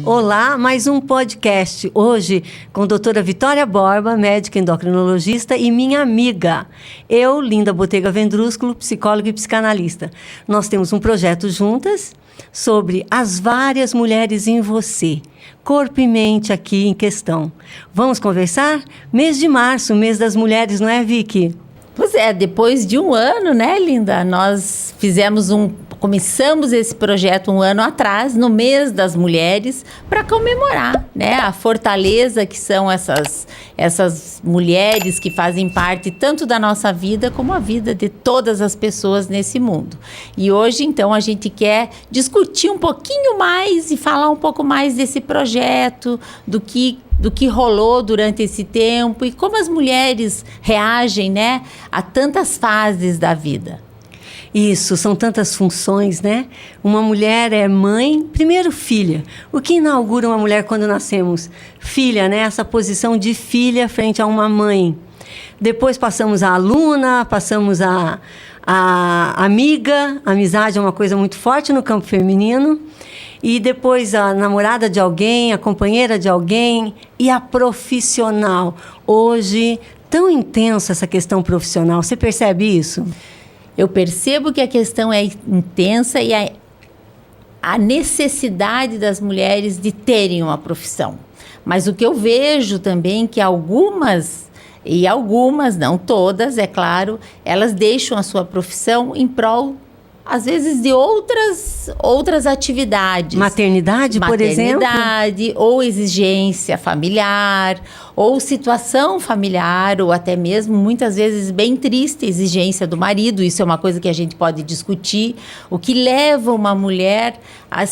Olá, mais um podcast. Hoje com a doutora Vitória Borba, médica endocrinologista e minha amiga. Eu, Linda Botega Vendrúsculo, psicóloga e psicanalista. Nós temos um projeto juntas sobre as várias mulheres em você. Corpo e mente aqui em questão. Vamos conversar? Mês de março, mês das mulheres, não é, Vicky? Pois é, depois de um ano, né, Linda? Nós começamos esse projeto um ano atrás, no mês das mulheres, para comemorar, né, a fortaleza que são essas mulheres que fazem parte tanto da nossa vida como a vida de todas as pessoas nesse mundo. E hoje, então, a gente quer discutir um pouquinho mais e falar um pouco mais desse projeto, do que rolou durante esse tempo e como as mulheres reagem, né, a tantas fases da vida. Isso, são tantas funções, né? Uma mulher é mãe, primeiro filha. O que inaugura uma mulher quando nascemos? Filha, né? Essa posição de filha frente a uma mãe. Depois passamos a aluna, passamos a amiga. A amizade é uma coisa muito forte no campo feminino. E depois a namorada de alguém, a companheira de alguém e a profissional. Hoje, tão intensa essa questão profissional. Você percebe isso? Eu percebo que a questão é intensa e a necessidade das mulheres de terem uma profissão. Mas o que eu vejo também é que algumas, não todas, é claro, elas deixam a sua profissão em prol, às vezes, de outras atividades. Maternidade, por exemplo? Maternidade, ou exigência familiar, ou situação familiar, ou até mesmo, muitas vezes, bem triste, exigência do marido. Isso é uma coisa que a gente pode discutir. O que leva uma mulher a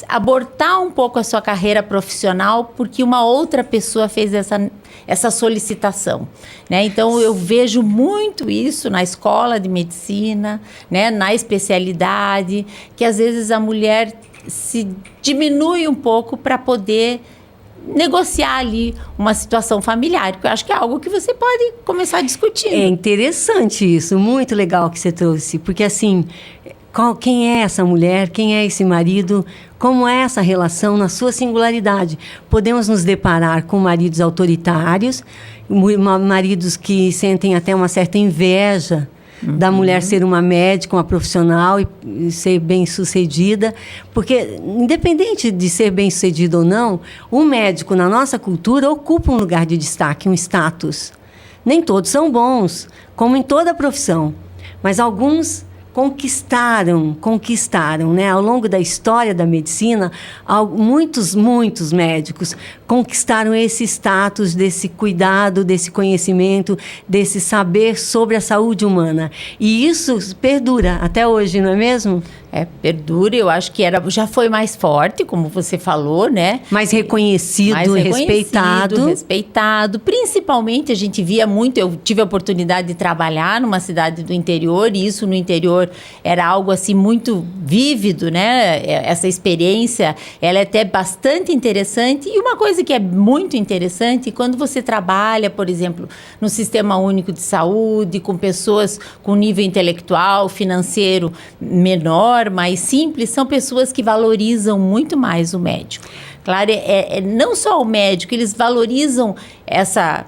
abortar um pouco a sua carreira profissional porque uma outra pessoa fez essa solicitação, né? Então, eu vejo muito isso na escola de medicina, né? Na especialidade, que às vezes a mulher se diminui um pouco para poder negociar ali uma situação familiar, que eu acho que é algo que você pode começar a discutir. É interessante isso, muito legal que você trouxe, porque assim, quem é essa mulher, quem é esse marido, como é essa relação na sua singularidade. Podemos nos deparar com maridos autoritários, maridos que sentem até uma certa inveja da mulher ser uma médica, uma profissional e ser bem-sucedida, porque independente de ser bem-sucedido ou não, um médico na nossa cultura ocupa um lugar de destaque, um status. Nem todos são bons, como em toda profissão, mas alguns conquistaram, né? Ao longo da história da medicina, muitos médicos conquistaram esse status, desse cuidado, desse conhecimento, desse saber sobre a saúde humana. E isso perdura até hoje, não é mesmo? Perdura, eu acho que já foi mais forte, como você falou, né? Mais reconhecido, respeitado. Principalmente, a gente via muito, eu tive a oportunidade de trabalhar numa cidade do interior, e isso no interior era algo assim muito vívido, né? Essa experiência, ela é até bastante interessante. E uma coisa que é muito interessante, quando você trabalha, por exemplo, no Sistema Único de Saúde, com pessoas com nível intelectual, financeiro menor, mais simples, são pessoas que valorizam muito mais o médico. Claro, não só o médico, eles valorizam essa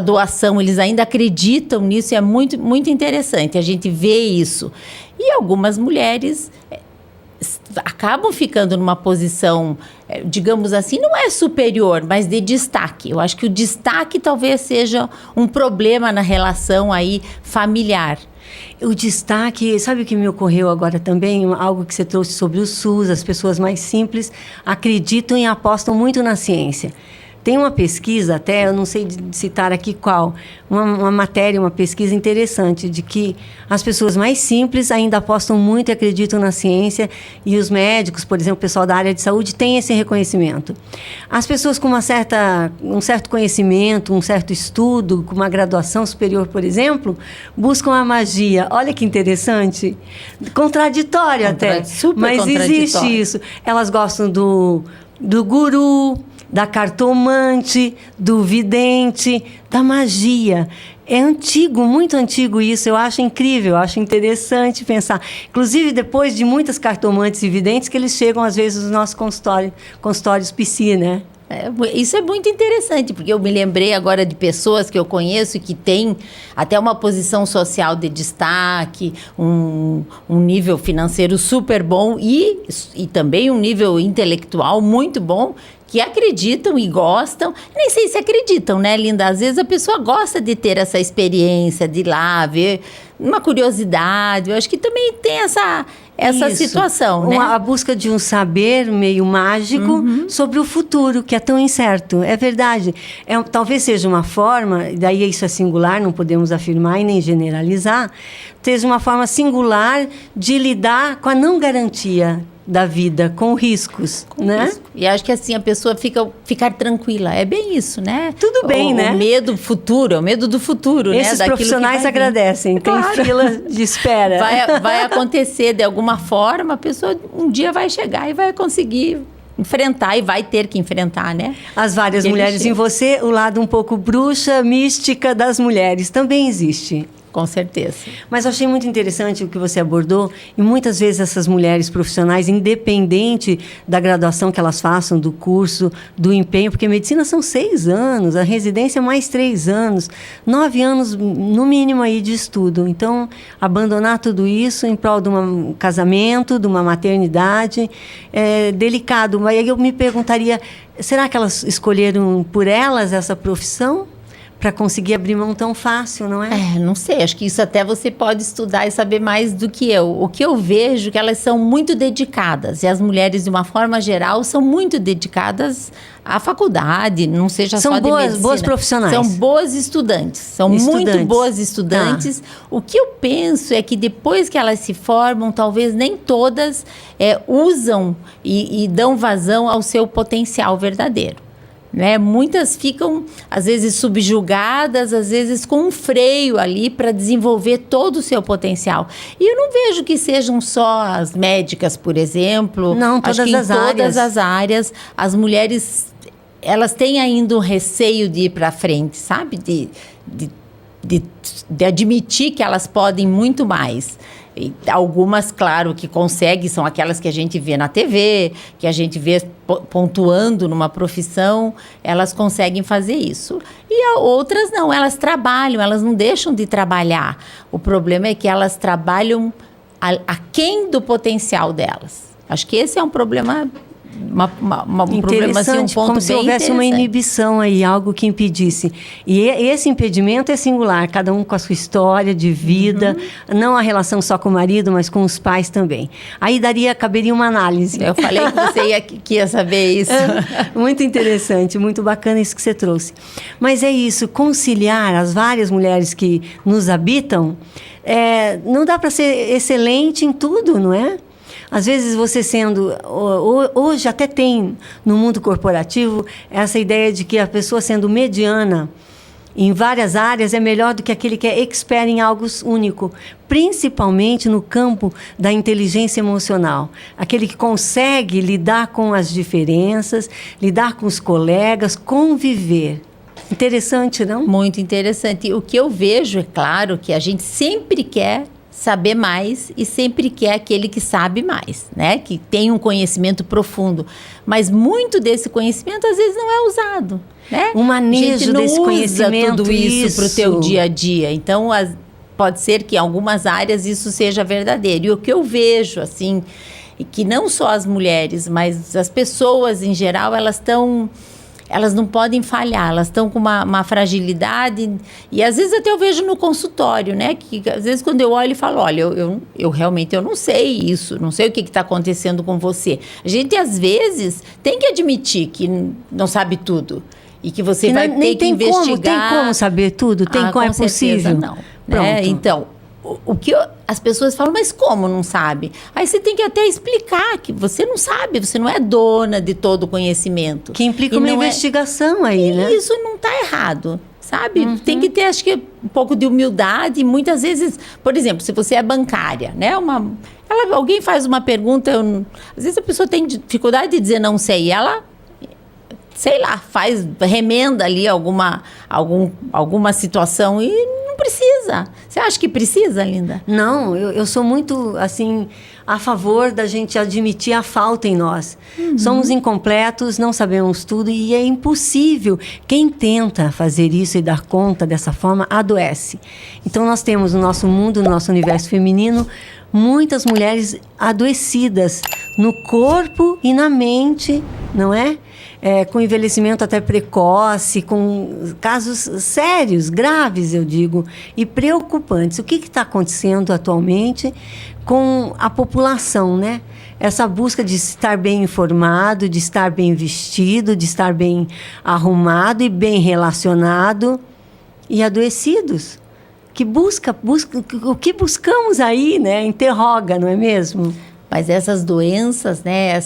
doação, eles ainda acreditam nisso, e é muito, muito interessante a gente vê isso. E algumas mulheres acabam ficando numa posição, digamos assim, não é superior, mas de destaque. Eu acho que o destaque talvez seja um problema na relação aí familiar. O destaque, sabe o que me ocorreu agora também? Algo que você trouxe sobre o SUS, as pessoas mais simples acreditam e apostam muito na ciência. Tem uma pesquisa até, eu não sei citar aqui qual, uma matéria, uma pesquisa interessante de que as pessoas mais simples ainda apostam muito e acreditam na ciência, e os médicos, por exemplo, o pessoal da área de saúde, têm esse reconhecimento. As pessoas com um certo conhecimento, um certo estudo, com uma graduação superior, por exemplo, buscam a magia. Olha que interessante. Contraditório até, mas existe isso. Elas gostam do guru, da cartomante, do vidente, da magia. É antigo, muito antigo isso. Eu acho incrível, eu acho interessante pensar. Inclusive, depois de muitas cartomantes e videntes, que eles chegam, às vezes, nos nossos consultórios psi, né? Isso é muito interessante, porque eu me lembrei agora de pessoas que eu conheço que têm até uma posição social de destaque, um nível financeiro super bom e também um nível intelectual muito bom, que acreditam e gostam. Nem sei se acreditam, né, Linda? Às vezes a pessoa gosta de ter essa experiência, de ir lá, ver uma curiosidade. Eu acho que também tem essa situação, né? A busca de um saber meio mágico sobre o futuro, que é tão incerto. É verdade. Talvez seja uma forma, daí isso é singular, não podemos afirmar e nem generalizar, seja uma forma singular de lidar com a não garantia da vida, com riscos, né? Risco. E acho que assim a pessoa ficar tranquila. É bem isso, né? Tudo bem, né? O medo futuro, é o medo do futuro, né? Esses profissionais agradecem, tem fila de espera. Vai acontecer de alguma forma, a pessoa um dia vai chegar e vai conseguir enfrentar e vai ter que enfrentar, né? As várias mulheres em você, o lado um pouco bruxa, mística das mulheres também existe. Com certeza. Mas eu achei muito interessante o que você abordou, e muitas vezes essas mulheres profissionais, independente da graduação que elas façam, do curso, do empenho, porque medicina são 6 anos, a residência mais 3 anos, 9 anos no mínimo aí de estudo. Então, abandonar tudo isso em prol de um casamento, de uma maternidade, é delicado. Mas aí eu me perguntaria, será que elas escolheram por elas essa profissão? Para conseguir abrir mão tão fácil, não é? Não sei, acho que isso até você pode estudar e saber mais do que eu. O que eu vejo é que elas são muito dedicadas, e as mulheres, de uma forma geral, são muito dedicadas à faculdade, não seja só de medicina. São boas profissionais. São boas estudantes, são muito boas estudantes. O que eu penso é que depois que elas se formam, talvez nem todas usam e dão vazão ao seu potencial verdadeiro. Né? Muitas ficam, às vezes, subjugadas, às vezes com um freio ali para desenvolver todo o seu potencial. E eu não vejo que sejam só as médicas, por exemplo. Não, todas Acho que as em áreas. Todas as áreas, as mulheres, elas têm ainda um receio de ir para frente, sabe? De admitir que elas podem muito mais. E algumas, claro, que conseguem, são aquelas que a gente vê na TV, que a gente vê pontuando numa profissão, elas conseguem fazer isso. E outras não, elas trabalham, elas não deixam de trabalhar. O problema é que elas trabalham aquém do potencial delas. Acho que esse é um problema... um problema assim, um ponto como se houvesse uma inibição aí, algo que impedisse. E esse impedimento é singular, cada um com a sua história de vida, não a relação só com o marido, mas com os pais também. Aí caberia uma análise. Eu falei que você que ia saber isso. Muito interessante, muito bacana isso que você trouxe. Mas é isso, conciliar as várias mulheres que nos habitam, não dá para ser excelente em tudo, não é? Às vezes você sendo... Hoje até tem no mundo corporativo essa ideia de que a pessoa sendo mediana em várias áreas é melhor do que aquele que é expert em algo único. Principalmente no campo da inteligência emocional. Aquele que consegue lidar com as diferenças, lidar com os colegas, conviver. Interessante, não? Muito interessante. O que eu vejo, é claro, que a gente sempre quer saber mais e sempre quer aquele que sabe mais, né? Que tem um conhecimento profundo. Mas muito desse conhecimento, às vezes, não é usado, né? O manejo desse conhecimento, tudo isso para o teu dia a dia. Então, pode ser que em algumas áreas isso seja verdadeiro. E o que eu vejo, assim, que não só as mulheres, mas as pessoas em geral, elas não podem falhar, elas estão com uma fragilidade, e às vezes até eu vejo no consultório, né, que às vezes quando eu olho e falo, olha, eu realmente não sei isso, não sei o que está acontecendo com você. A gente às vezes tem que admitir que não sabe tudo, e que você vai ter que investigar. Tem como saber tudo? É possível? Não, né? Então, o que as pessoas falam, mas como não sabe? Aí você tem que até explicar que você não sabe, você não é dona de todo o conhecimento. Que implica uma investigação aí, né? E isso não está errado, sabe? Tem que ter, acho que, um pouco de humildade. Muitas vezes, por exemplo, se você é bancária, né? Alguém faz uma pergunta, às vezes a pessoa tem dificuldade de dizer não sei, e ela sei lá, remenda ali alguma situação e não precisa. Você acha que precisa, Linda? Não, eu sou muito, assim, a favor da gente admitir a falta em nós. Somos incompletos, não sabemos tudo e é impossível. Quem tenta fazer isso e dar conta dessa forma, adoece. Então, nós temos no nosso mundo, no nosso universo feminino, muitas mulheres adoecidas no corpo e na mente, não é? Com envelhecimento até precoce, com casos sérios, graves, eu digo, e preocupantes. O que está acontecendo atualmente com a população, né? Essa busca de estar bem informado, de estar bem vestido, de estar bem arrumado e bem relacionado, e adoecidos. O que buscamos aí, né? Interroga, não é mesmo? Mas essas doenças, né?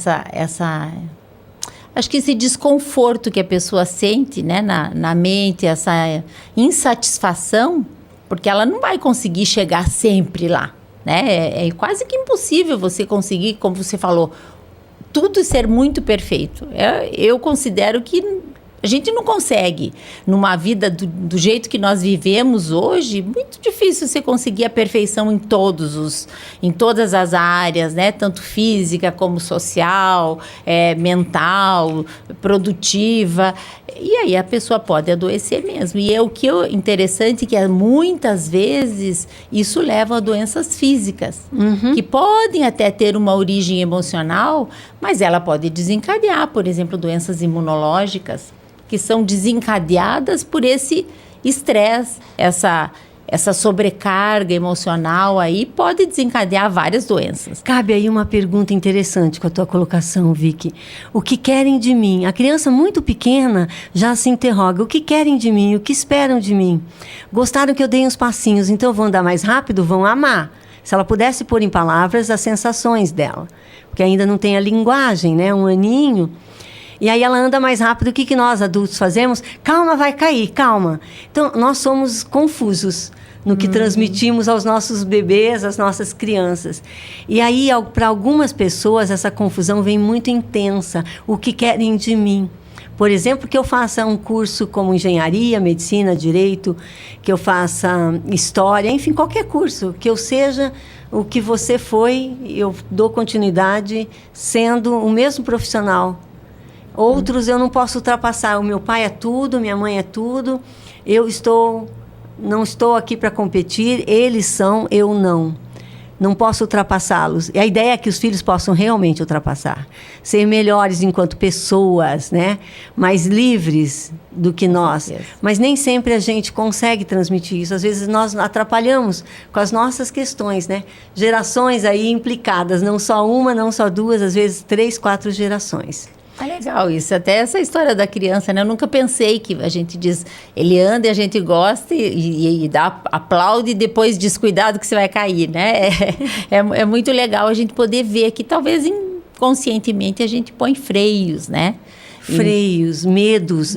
Acho que esse desconforto que a pessoa sente, né, na mente, essa insatisfação, porque ela não vai conseguir chegar sempre lá, né? É quase que impossível você conseguir, como você falou, tudo ser muito perfeito. Eu considero que a gente não consegue, numa vida do jeito que nós vivemos hoje, muito difícil você conseguir a perfeição em todas as áreas, né? Tanto física como social, mental, produtiva. E aí a pessoa pode adoecer mesmo. E o que é interessante que muitas vezes isso leva a doenças físicas, que podem até ter uma origem emocional, mas ela pode desencadear, por exemplo, doenças imunológicas, que são desencadeadas por esse estresse, essa sobrecarga emocional aí pode desencadear várias doenças. Cabe aí uma pergunta interessante com a tua colocação, Vicky. O que querem de mim? A criança muito pequena já se interroga. O que querem de mim? O que esperam de mim? Gostaram que eu dei uns passinhos, então vão andar mais rápido? Vão amar. Se ela pudesse pôr em palavras as sensações dela. Porque ainda não tem a linguagem, né? Um aninho. E aí ela anda mais rápido. O que nós adultos fazemos? Calma, vai cair, calma. Então, nós somos confusos no que transmitimos aos nossos bebês, às nossas crianças. E aí, para algumas pessoas, essa confusão vem muito intensa. O que querem de mim? Por exemplo, que eu faça um curso como engenharia, medicina, direito, que eu faça história, enfim, qualquer curso, que eu seja o que você foi, eu dou continuidade sendo o mesmo profissional. Outros eu não posso ultrapassar. O meu pai é tudo, minha mãe é tudo. Não estou aqui para competir. Eles são, eu não. Não posso ultrapassá-los. E a ideia é que os filhos possam realmente ultrapassar. Ser melhores enquanto pessoas, né? Mais livres do que nós. Mas nem sempre a gente consegue transmitir isso. Às vezes nós atrapalhamos com as nossas questões, né? Gerações aí implicadas. Não só uma, não só duas, às vezes 3, 4 gerações. Legal isso, até essa história da criança, né? Eu nunca pensei que a gente diz, ele anda e a gente gosta e dá, aplaude e depois diz, cuidado que você vai cair, né? É muito legal a gente poder ver que talvez inconscientemente a gente põe freios, né? Freios, medos,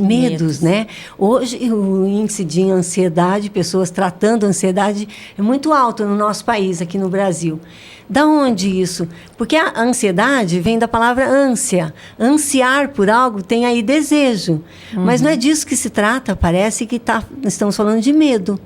né? Hoje o índice de ansiedade, pessoas tratando a ansiedade, é muito alto no nosso país, aqui no Brasil. Da onde isso? Porque a ansiedade vem da palavra ânsia. Ansiar por algo tem aí desejo. Mas não é disso que se trata, parece que estamos falando de medo.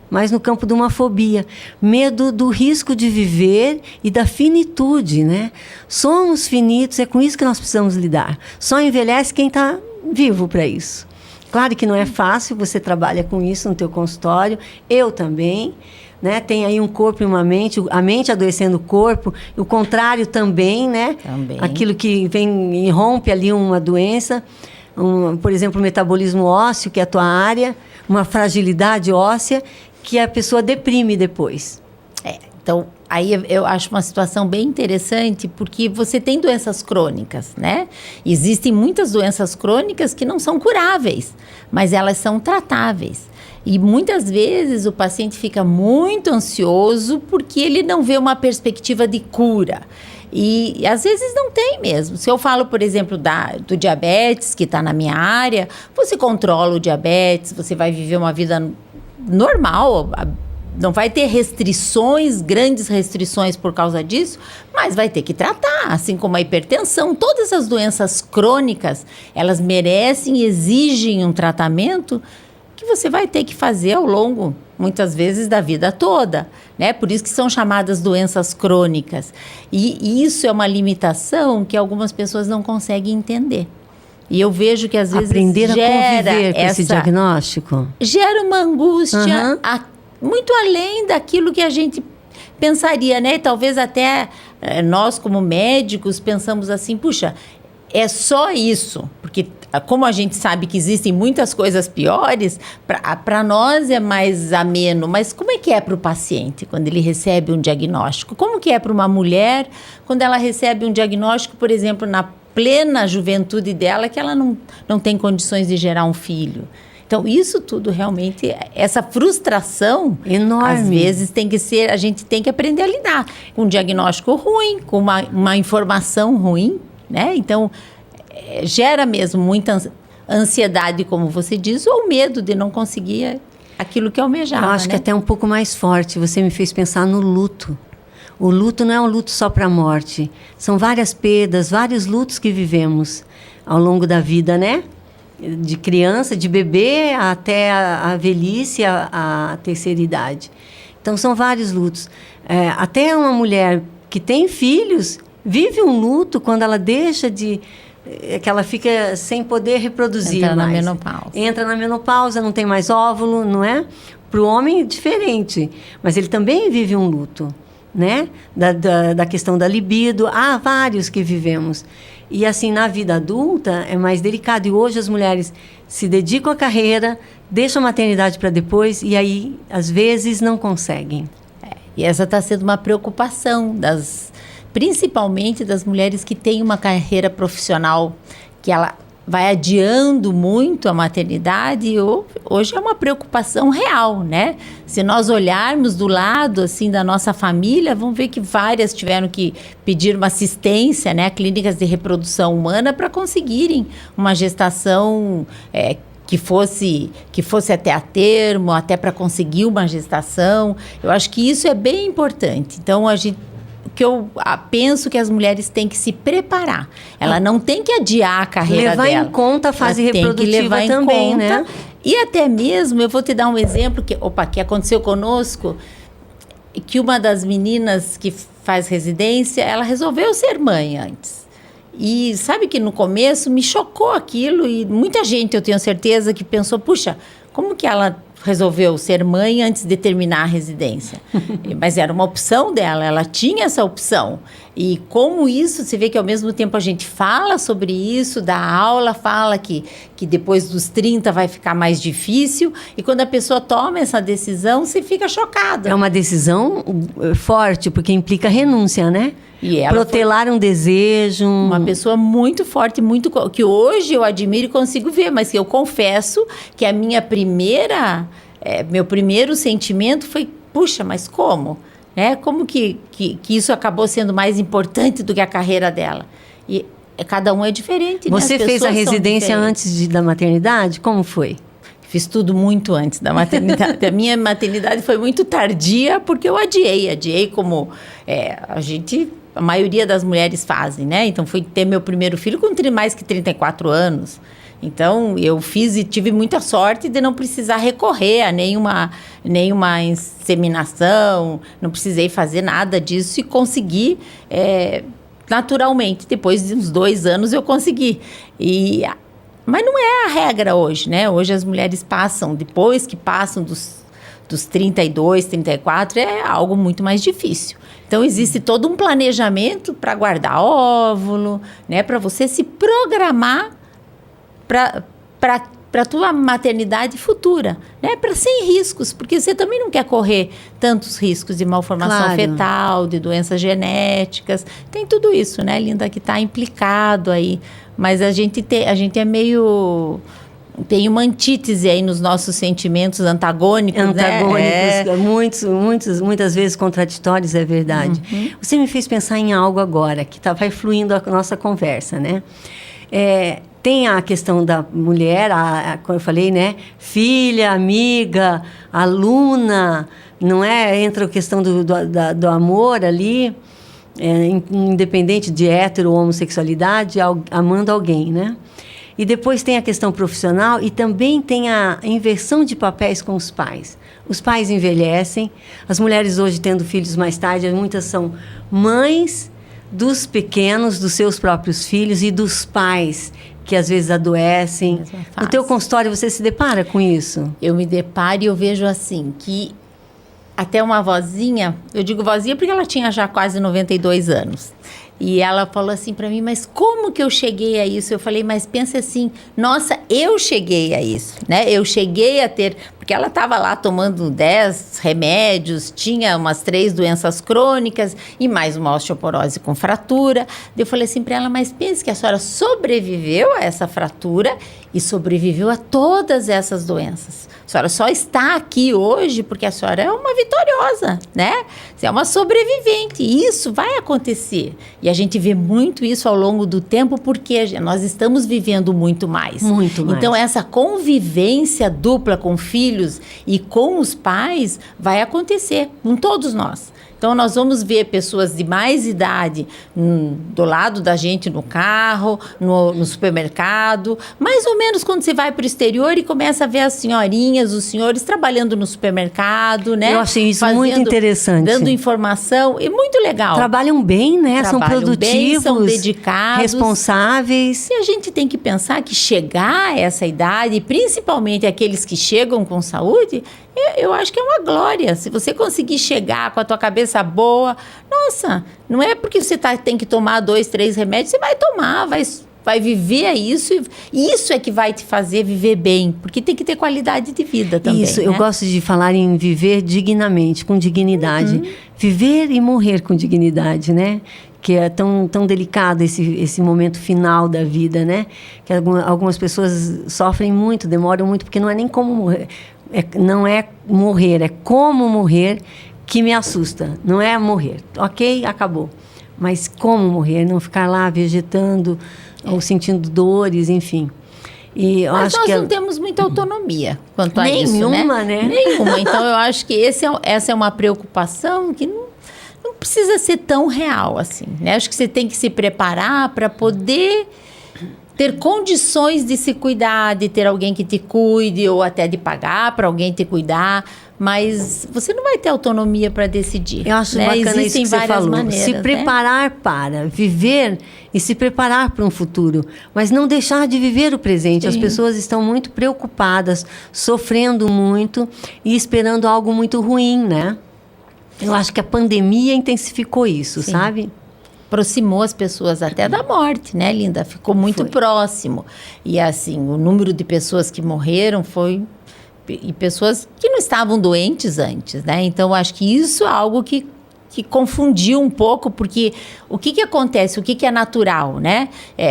Mas no campo de uma fobia. Medo do risco de viver e da finitude, né? Somos finitos, é com isso que nós precisamos lidar. Só envelhece quem está vivo para isso. Claro que não é fácil, você trabalha com isso no teu consultório, eu também. Né? Tem aí um corpo e uma mente, a mente adoecendo o corpo, o contrário também, né? Também. Aquilo que vem e rompe ali uma doença, por exemplo, o metabolismo ósseo, que é a tua área, uma fragilidade óssea, que a pessoa deprime depois. Então, aí eu acho uma situação bem interessante, porque você tem doenças crônicas, né? Existem muitas doenças crônicas que não são curáveis, mas elas são tratáveis. E muitas vezes o paciente fica muito ansioso porque ele não vê uma perspectiva de cura. E às vezes não tem mesmo. Se eu falo, por exemplo, do diabetes, que está na minha área, você controla o diabetes, você vai viver uma vida normal, não vai ter restrições, grandes restrições por causa disso, mas vai ter que tratar, assim como a hipertensão. Todas as doenças crônicas, elas merecem e exigem um tratamento que você vai ter que fazer ao longo, muitas vezes, da vida toda, né? Por isso que são chamadas doenças crônicas. E isso é uma limitação que algumas pessoas não conseguem entender. E eu vejo que às vezes aprender gera a conviver com esse diagnóstico. Gera uma angústia muito além daquilo que a gente pensaria, né? Talvez até nós, como médicos, pensamos assim, puxa, é só isso, porque como a gente sabe que existem muitas coisas piores, para nós é mais ameno, mas como é que é para o paciente quando ele recebe um diagnóstico? Como que é para uma mulher quando ela recebe um diagnóstico, por exemplo, na plena juventude dela, que ela não tem condições de gerar um filho? Então, isso tudo realmente, essa frustração, enorme, às vezes tem que ser, a gente tem que aprender a lidar com um diagnóstico ruim, com uma informação ruim, né? Então, gera mesmo muita ansiedade, como você diz, ou medo de não conseguir aquilo que almejava. Eu acho que até um pouco mais forte. Você me fez pensar no luto. O luto não é um luto só para a morte. São várias perdas, vários lutos que vivemos ao longo da vida, né? De criança, de bebê, até a velhice, a terceira idade. Então, são vários lutos. Até uma mulher que tem filhos vive um luto quando ela deixa de... que ela fica sem poder reproduzir mais. Entra na menopausa. Entra na menopausa, não tem mais óvulo, não é? Para o homem, diferente. Mas ele também vive um luto, né? Da questão da libido. Há vários que vivemos. E, assim, na vida adulta é mais delicado. E hoje as mulheres se dedicam à carreira, deixam a maternidade para depois e aí, às vezes, não conseguem. E essa está sendo uma preocupação principalmente das mulheres que têm uma carreira profissional, que ela vai adiando muito a maternidade, e hoje é uma preocupação real, né? Se nós olharmos do lado, assim, da nossa família, vamos ver que várias tiveram que pedir uma assistência, né? Clínicas de reprodução humana para conseguirem uma gestação que fosse até a termo, até para conseguir uma gestação. Eu acho que isso é bem importante. Então, que eu penso que as mulheres têm que se preparar. Ela não tem que adiar a carreira dela. Levar em conta a fase reprodutiva também, né? E até mesmo, eu vou te dar um exemplo que aconteceu conosco, que uma das meninas que faz residência, ela resolveu ser mãe antes. E sabe que no começo me chocou aquilo, e muita gente, eu tenho certeza, que pensou, puxa, como que ela resolveu ser mãe antes de terminar a residência? Mas era uma opção dela, ela tinha essa opção. E como isso, você vê que ao mesmo tempo a gente fala sobre isso, dá aula, fala que depois dos 30 vai ficar mais difícil, e quando a pessoa toma essa decisão, você fica chocada. É uma decisão forte, porque implica renúncia, né? E ela protelar um desejo. Uma pessoa muito forte, que hoje eu admiro e consigo ver, mas que eu confesso que a minha meu primeiro sentimento foi, puxa, mas como? Como que isso acabou sendo mais importante do que a carreira dela? E cada um é diferente, Você né? fez a residência antes da maternidade? Como foi? Fiz tudo muito antes da maternidade. A minha maternidade foi muito tardia, porque eu adiei como a maioria das mulheres fazem, né? Então, fui ter meu primeiro filho com mais que 34 anos. Então, eu fiz e tive muita sorte de não precisar recorrer a nenhuma inseminação, não precisei fazer nada disso e consegui naturalmente. Depois de uns 2 anos, eu consegui. Mas não é a regra hoje, né? Hoje as mulheres depois que passam dos 32, 34, é algo muito mais difícil. Então, existe todo um planejamento para guardar óvulo, né? Para você se programar para a tua maternidade futura, né? Para sem riscos, porque você também não quer correr tantos riscos de malformação fetal, de doenças genéticas. Tem tudo isso, né, Linda, que está implicado aí. Mas a gente é meio... Tem uma antítese aí nos nossos sentimentos antagônicos, né? Muitas vezes contraditórios, é verdade. Você me fez pensar em algo agora, que vai fluindo a nossa conversa, né? Tem a questão da mulher, como eu falei, né? Filha, amiga, aluna, não é? Entra a questão do amor ali, independente de hétero ou homossexualidade, amando alguém, né? E depois tem a questão profissional e também tem a inversão de papéis com os pais. Os pais envelhecem, as mulheres hoje tendo filhos mais tarde, muitas são mães dos pequenos, dos seus próprios filhos e dos pais que às vezes adoecem. No teu consultório você se depara com isso? Eu me deparo e eu vejo assim, que até uma vozinha, eu digo vozinha porque ela tinha já quase 92 anos. E ela falou assim para mim, mas como que eu cheguei a isso? Eu falei, mas pensa assim, nossa, eu cheguei a isso, né? Eu cheguei a ter, porque ela estava lá tomando 10 remédios, tinha umas 3 doenças crônicas e mais uma osteoporose com fratura. Eu falei assim para ela, mas pense que a senhora sobreviveu a essa fratura e sobreviveu a todas essas doenças. A senhora só está aqui hoje porque a senhora é uma vitoriosa, né? Você é uma sobrevivente. E isso vai acontecer. E a gente vê muito isso ao longo do tempo porque nós estamos vivendo muito mais. Muito mais. Então, essa convivência dupla com filhos e com os pais vai acontecer com todos nós. Então, nós vamos ver pessoas de mais idade do lado da gente no carro, no supermercado. Mais ou menos quando você vai para o exterior e começa a ver as senhorinhas, os senhores trabalhando no supermercado, né? Eu achei isso muito interessante. Dando informação. E muito legal. Trabalham bem, né? São produtivos. Bem, são dedicados. Responsáveis. E a gente tem que pensar que chegar a essa idade, principalmente aqueles que chegam com saúde, eu acho que é uma glória. Se você conseguir chegar com a tua cabeça boa, nossa, não é porque você tem que tomar 2, 3 remédios, você vai tomar, vai viver isso. E isso é que vai te fazer viver bem, porque tem que ter qualidade de vida também. Isso, né? eu gosto de falar em viver dignamente, com dignidade. Viver e morrer com dignidade, né? Que é tão delicado esse momento final da vida, né? Que algumas pessoas sofrem muito, demoram muito, porque não é nem como morrer. Não é morrer, é como morrer que me assusta. Não é morrer. Ok, acabou. Mas como morrer? Não ficar lá vegetando ou sentindo dores, enfim. E eu Mas acho nós não temos muita autonomia quanto a isso, Nenhuma, né? Nenhuma. Então, eu acho que essa é uma preocupação que não precisa ser tão real assim, né? Acho que você tem que se preparar para poder ter condições de se cuidar, de ter alguém que te cuide ou até de pagar para alguém te cuidar, mas você não vai ter autonomia para decidir. Eu acho bacana Existem isso que você várias falou. maneiras, Se preparar para viver e se preparar para um futuro, mas não deixar de viver o presente. As pessoas estão muito preocupadas, sofrendo muito e esperando algo muito ruim, né? Eu acho que a pandemia intensificou isso, sabe? Aproximou as pessoas até da morte, né, Linda? Ficou muito próximo. E, assim, o número de pessoas que morreram foi... E pessoas que não estavam doentes antes, né? Então, acho que isso é algo que confundiu um pouco, porque o que acontece? O que é natural, né?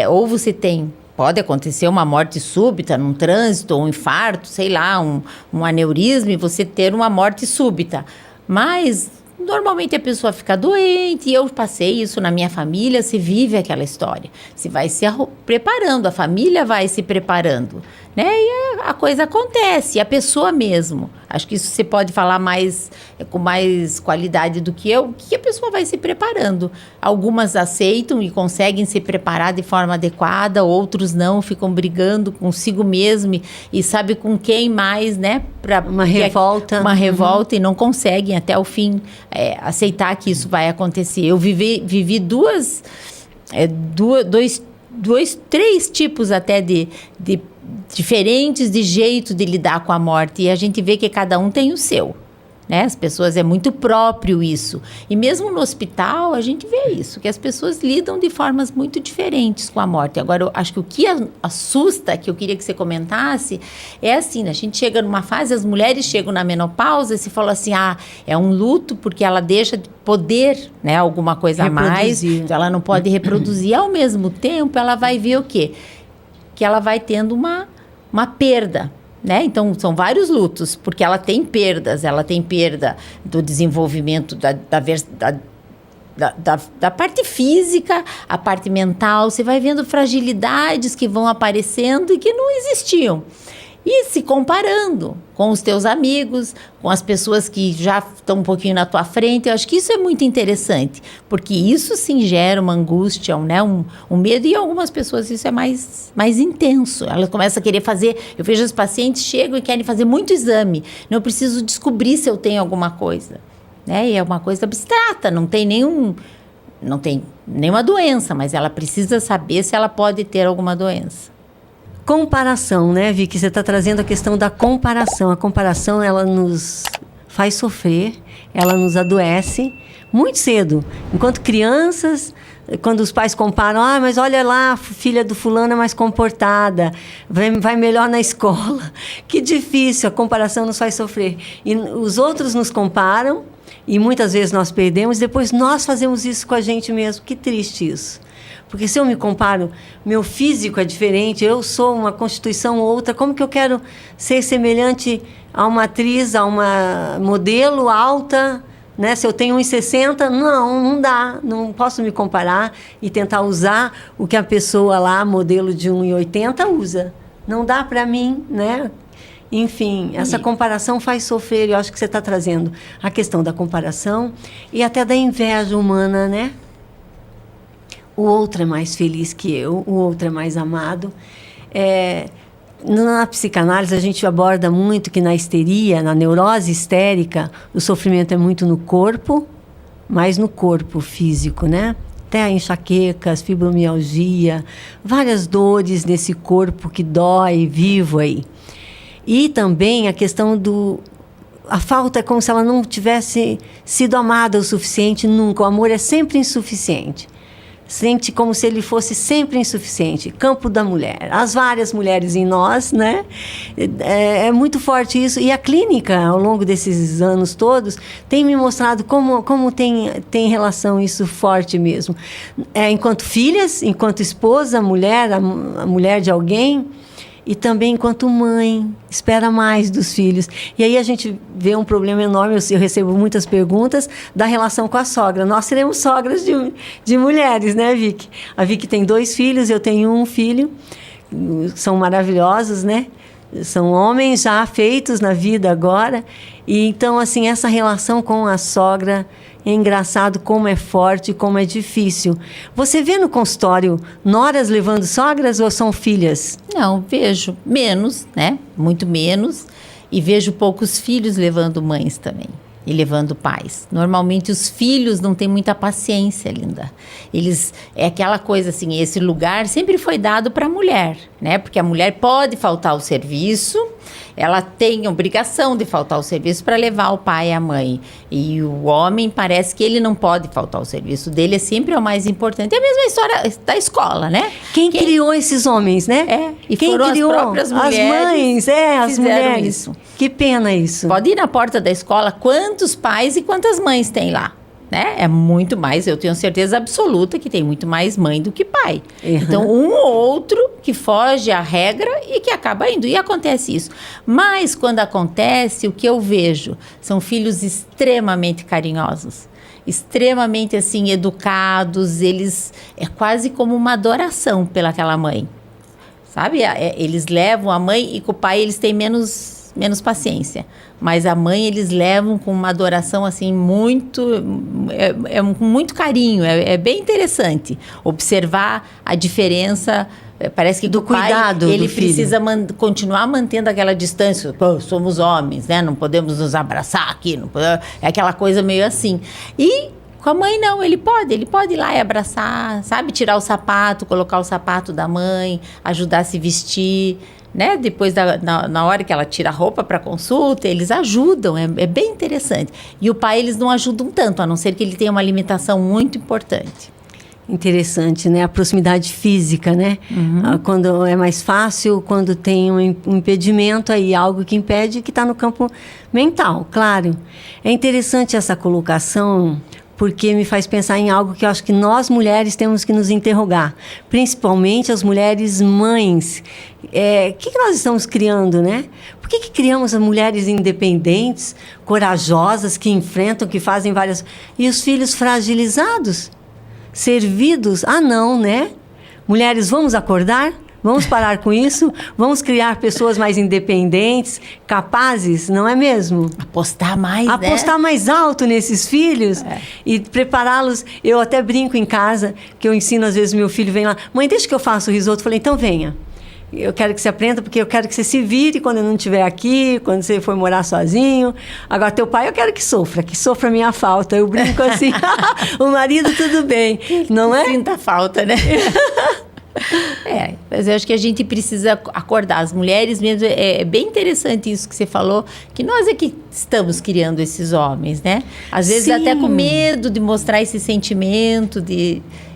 Ou você tem... Pode acontecer uma morte súbita num trânsito, ou um infarto, sei lá, um aneurisma, e você ter uma morte súbita. Mas... Normalmente a pessoa fica doente, e eu passei isso na minha família, se vive aquela história. Se vai se preparando, a família vai se preparando, né? E a coisa acontece, e a pessoa mesmo. Acho que isso você pode falar com mais qualidade do que eu, que a pessoa vai se preparando. Algumas aceitam e conseguem se preparar de forma adequada, outros não, ficam brigando consigo mesmo e sabe com quem mais, né? Uma revolta. Uma revolta e não conseguem até o fim aceitar que isso vai acontecer. Eu vivi três tipos até de diferentes de jeito de lidar com a morte, e a gente vê que cada um tem o seu, né? As pessoas, é muito próprio isso, e mesmo no hospital a gente vê isso, que as pessoas lidam de formas muito diferentes com a morte. Agora, eu acho que o que assusta, que eu queria que você comentasse, é assim, né? A gente chega numa fase, as mulheres chegam na menopausa e se fala assim, é um luto porque ela deixa de poder, né, alguma coisa a mais, então ela não pode reproduzir. Ao mesmo tempo, ela vai ver o quê? Que ela vai tendo uma perda, né? Então, são vários lutos, porque ela tem perdas. Ela tem perda do desenvolvimento da parte física, a parte mental. Você vai vendo fragilidades que vão aparecendo e que não existiam. E se comparando com os teus amigos, com as pessoas que já estão um pouquinho na tua frente. Eu acho que isso é muito interessante, porque isso sim gera uma angústia, né? um medo, e algumas pessoas isso é mais intenso. Elas começam a querer fazer. Eu vejo os pacientes chegam e querem fazer muito exame. Eu preciso descobrir se eu tenho alguma coisa. Né? E é uma coisa abstrata, não tem nenhuma doença, mas ela precisa saber se ela pode ter alguma doença. Comparação, né, Vicky? Você está trazendo a questão da comparação. A comparação, ela nos faz sofrer, ela nos adoece muito cedo. Enquanto crianças, quando os pais comparam, mas olha lá, a filha do fulano é mais comportada, vai melhor na escola. Que difícil, a comparação nos faz sofrer. E os outros nos comparam, e muitas vezes nós perdemos, depois nós fazemos isso com a gente mesmo. Que triste isso. Porque se eu me comparo, meu físico é diferente, eu sou uma constituição outra, como que eu quero ser semelhante a uma atriz, a uma modelo alta, né? Se eu tenho 1,60, não dá, não posso me comparar e tentar usar o que a pessoa lá, modelo de 1,80, usa. Não dá para mim, né? Enfim, essa comparação faz sofrer, eu acho que você está trazendo a questão da comparação e até da inveja humana, né? O outro é mais feliz que eu, o outro é mais amado. Na psicanálise, a gente aborda muito que na histeria, na neurose histérica, o sofrimento é muito no corpo, mais no corpo físico, né? Até enxaquecas, fibromialgia, várias dores nesse corpo que dói, vivo aí. E também a questão a falta é como se ela não tivesse sido amada o suficiente nunca. O amor é sempre insuficiente. Sente como se ele fosse sempre insuficiente. Campo da mulher. As várias mulheres em nós, né? É muito forte isso. E a clínica, ao longo desses anos todos, tem me mostrado como tem relação isso forte mesmo. Enquanto filhas, enquanto esposa, mulher, a mulher de alguém, e também enquanto mãe, espera mais dos filhos. E aí a gente vê um problema enorme, eu recebo muitas perguntas da relação com a sogra. Nós seremos sogras de mulheres, né, Vicky? A Vicky tem 2 filhos, eu tenho um filho, são maravilhosos, né? São homens já feitos na vida agora. E então, assim, essa relação com a sogra é engraçado como é forte, como é difícil. Você vê no consultório noras levando sogras ou são filhas? Não, vejo menos, né? Muito menos. E vejo poucos filhos levando mães também. E levando pais. Normalmente os filhos não têm muita paciência, Linda. É aquela coisa assim, esse lugar sempre foi dado para a mulher, né? Porque a mulher pode faltar ao serviço, ela tem a obrigação de faltar ao serviço para levar o pai e a mãe. E o homem parece que ele não pode faltar ao serviço dele, é sempre o mais importante. É a mesma história da escola, né? Quem criou esses homens, né? E quem foram criou? As próprias mulheres. As mães, as mulheres. Isso. Que pena isso. Pode ir na porta da escola, quantos pais e quantas mães tem lá? Né? É muito mais, eu tenho certeza absoluta que tem muito mais mãe do que pai. Uhum. Então, um ou outro que foge à regra e que acaba indo. E acontece isso. Mas, quando acontece, o que eu vejo são filhos extremamente carinhosos. Extremamente, assim, educados. Eles... É quase como uma adoração pelaquela mãe. Sabe? Eles levam a mãe e com o pai eles têm menos paciência. Mas a mãe eles levam com uma adoração assim muito... com muito carinho. É bem interessante observar a diferença. Parece que do cuidado pai, ele do filho. precisa continuar mantendo aquela distância. Pô, somos homens, né? Não podemos nos abraçar aqui. Não podemos, é aquela coisa meio assim. E com a mãe não, ele pode ir lá e abraçar, sabe? Tirar o sapato, colocar o sapato da mãe, ajudar a se vestir, né? Depois, na hora que ela tira a roupa para consulta, eles ajudam, é bem interessante. E o pai, eles não ajudam tanto, a não ser que ele tenha uma limitação muito importante. Interessante, né? A proximidade física, né? Uhum. Quando é mais fácil, quando tem um impedimento aí, algo que impede, que está no campo mental, claro. É interessante essa colocação, porque me faz pensar em algo que eu acho que nós mulheres temos que nos interrogar, principalmente as mulheres mães. O que nós estamos criando, né? Por que criamos as mulheres independentes, corajosas, que enfrentam, que fazem várias... E os filhos fragilizados, servidos? Ah, não, né? Mulheres, vamos acordar? Vamos parar com isso? Vamos criar pessoas mais independentes, capazes, não é mesmo? Apostar mais, Apostar mais alto nesses filhos e prepará-los. Eu até brinco em casa, que eu ensino, às vezes, meu filho vem lá, mãe, deixa que eu faça o risoto. Eu falei, então venha. Eu quero que você aprenda, porque eu quero que você se vire quando eu não estiver aqui, quando você for morar sozinho. Agora, teu pai, eu quero que sofra a minha falta. Eu brinco assim, o marido, tudo bem, não é? Sinta falta, né? Mas eu acho que a gente precisa acordar. As mulheres mesmo, é bem interessante isso que você falou, que nós é que estamos criando esses homens, né? Às vezes até com medo de mostrar esse sentimento,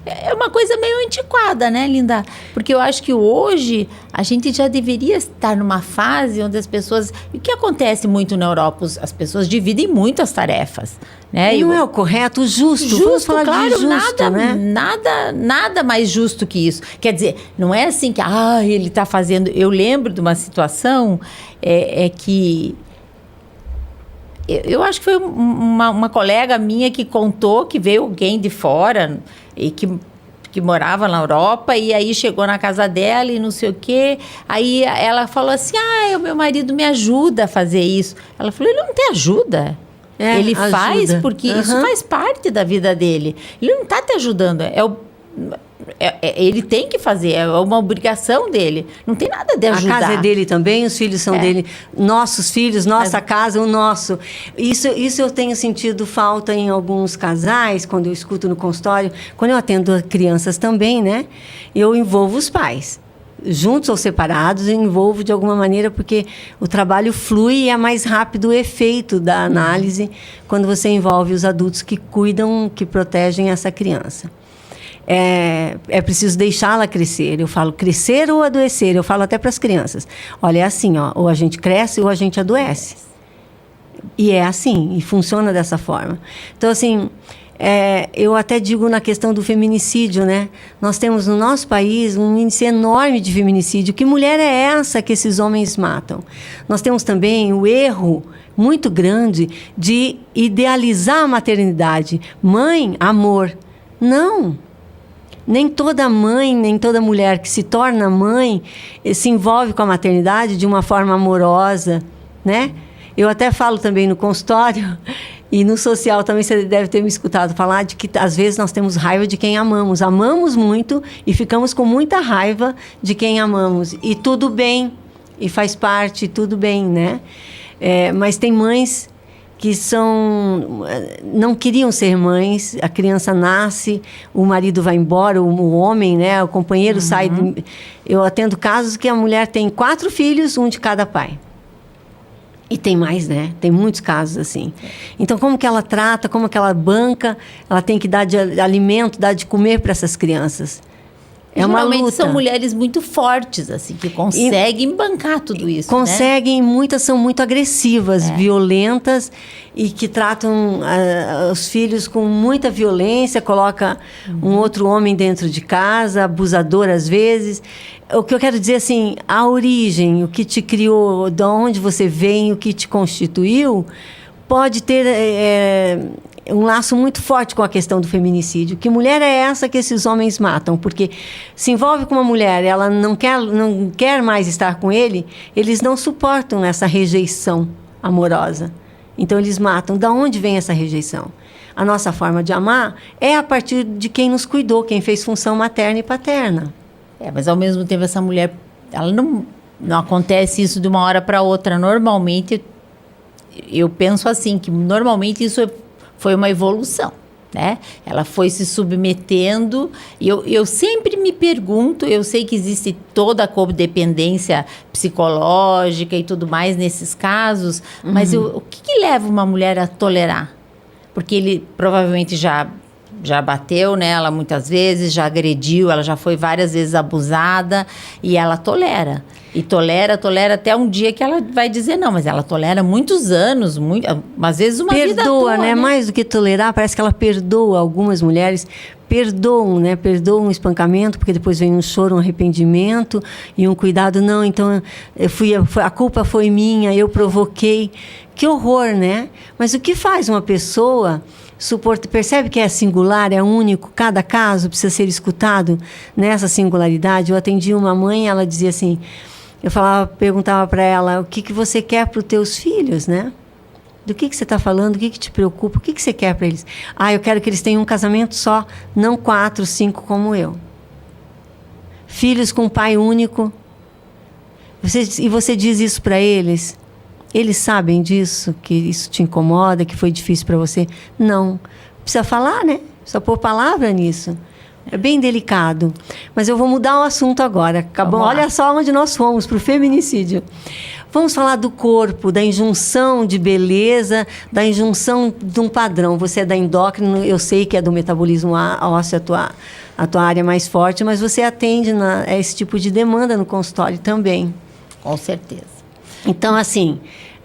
é uma coisa meio antiquada, né, Linda? Porque eu acho que hoje a gente já deveria estar numa fase onde as pessoas... O que acontece muito na Europa? As pessoas dividem muito as tarefas, né? E não é o correto, o justo. Vamos falar claro, de justo, né? Nada mais justo que isso. Quer dizer, não é assim que ele está fazendo... Eu lembro de uma situação que... Eu acho que foi uma colega minha que contou que veio alguém de fora e que morava na Europa, e aí chegou na casa dela e não sei o quê. Aí ela falou assim, o meu marido me ajuda a fazer isso. Ela falou, ele não te ajuda. Ele ajuda. Faz porque isso faz parte da vida dele. Ele não está te ajudando, ele tem que fazer, é uma obrigação dele. Não tem nada de ajudar. A casa é dele também, os filhos são dele. Nossos filhos, nossa casa, o nosso. Isso eu tenho sentido falta em alguns casais, quando eu escuto no consultório. Quando eu atendo crianças também, né? Eu envolvo os pais. Juntos ou separados, eu envolvo de alguma maneira, porque o trabalho flui e é mais rápido o efeito da análise quando você envolve os adultos que cuidam, que protegem essa criança. É preciso deixá-la crescer. Eu falo crescer ou adoecer. Eu falo até para as crianças. Olha, é assim, ou a gente cresce ou a gente adoece. E é assim, e funciona dessa forma. Então, assim, eu até digo na questão do feminicídio, né? Nós temos no nosso país um índice enorme de feminicídio. Que mulher é essa que esses homens matam? Nós temos também o erro muito grande de idealizar a maternidade. Mãe, amor. Não. Nem toda mãe, nem toda mulher que se torna mãe se envolve com a maternidade de uma forma amorosa, né? Eu até falo também no consultório e no social também, você deve ter me escutado falar de que às vezes nós temos raiva de quem amamos. Amamos muito e ficamos com muita raiva de quem amamos. E tudo bem, e faz parte, tudo bem, né? Mas tem mães que não queriam ser mães, a criança nasce, o marido vai embora, o homem, né, o companheiro sai. Eu atendo casos que a mulher tem 4 filhos, um de cada pai. E tem mais, né? Tem muitos casos assim. Então, como que ela trata, como que ela banca, ela tem que dar de alimento, dar de comer para essas crianças. É uma luta. Geralmente são mulheres muito fortes, assim, que conseguem bancar tudo isso, conseguem, né? Muitas são muito agressivas, violentas, e que tratam os filhos com muita violência, coloca um outro homem dentro de casa, abusador às vezes. O que eu quero dizer, assim, a origem, o que te criou, de onde você vem, o que te constituiu, pode ter... um laço muito forte com a questão do feminicídio. Que mulher é essa que esses homens matam? Porque se envolve com uma mulher, ela não quer mais estar com ele, eles não suportam essa rejeição amorosa. Então, eles matam. Da onde vem essa rejeição? A nossa forma de amar é a partir de quem nos cuidou, quem fez função materna e paterna. Mas, ao mesmo tempo, essa mulher, ela não acontece isso de uma hora para outra. Normalmente, eu penso assim, que normalmente isso foi uma evolução, né? Ela foi se submetendo. E eu sempre me pergunto, eu sei que existe toda a codependência psicológica e tudo mais nesses casos, mas o que leva uma mulher a tolerar? Porque ele provavelmente já já bateu nela muitas vezes, já agrediu, ela já foi várias vezes abusada e ela tolera. E tolera até um dia que ela vai dizer não, mas ela tolera muitos anos, às vezes uma vida toda. Perdoa, né? Mais do que tolerar, parece que ela perdoa. Algumas mulheres perdoam, né? Perdoam um espancamento, porque depois vem um choro, um arrependimento e um cuidado. Não, então a culpa foi minha, eu provoquei. Que horror, né? Mas o que faz uma pessoa percebe que é singular, é único, cada caso precisa ser escutado nessa singularidade? Eu atendi uma mãe, ela dizia assim, perguntava para ela, o que você quer para os teus filhos, né? Do que você está falando, o que te preocupa, o que você quer para eles? Eu quero que eles tenham um casamento só, não 4, 5 como eu. Filhos com pai único. E você diz isso para eles? Eles sabem disso, que isso te incomoda, que foi difícil para você? Não. Precisa falar, né? Precisa pôr palavra nisso. É bem delicado. Mas eu vou mudar o assunto agora. Olha só onde nós fomos, para o feminicídio. Vamos falar do corpo, da injunção de beleza, da injunção de um padrão. Você é da endócrino, eu sei que é do metabolismo ósseo a tua área mais forte, mas você atende a esse tipo de demanda no consultório também. Com certeza. Então, assim,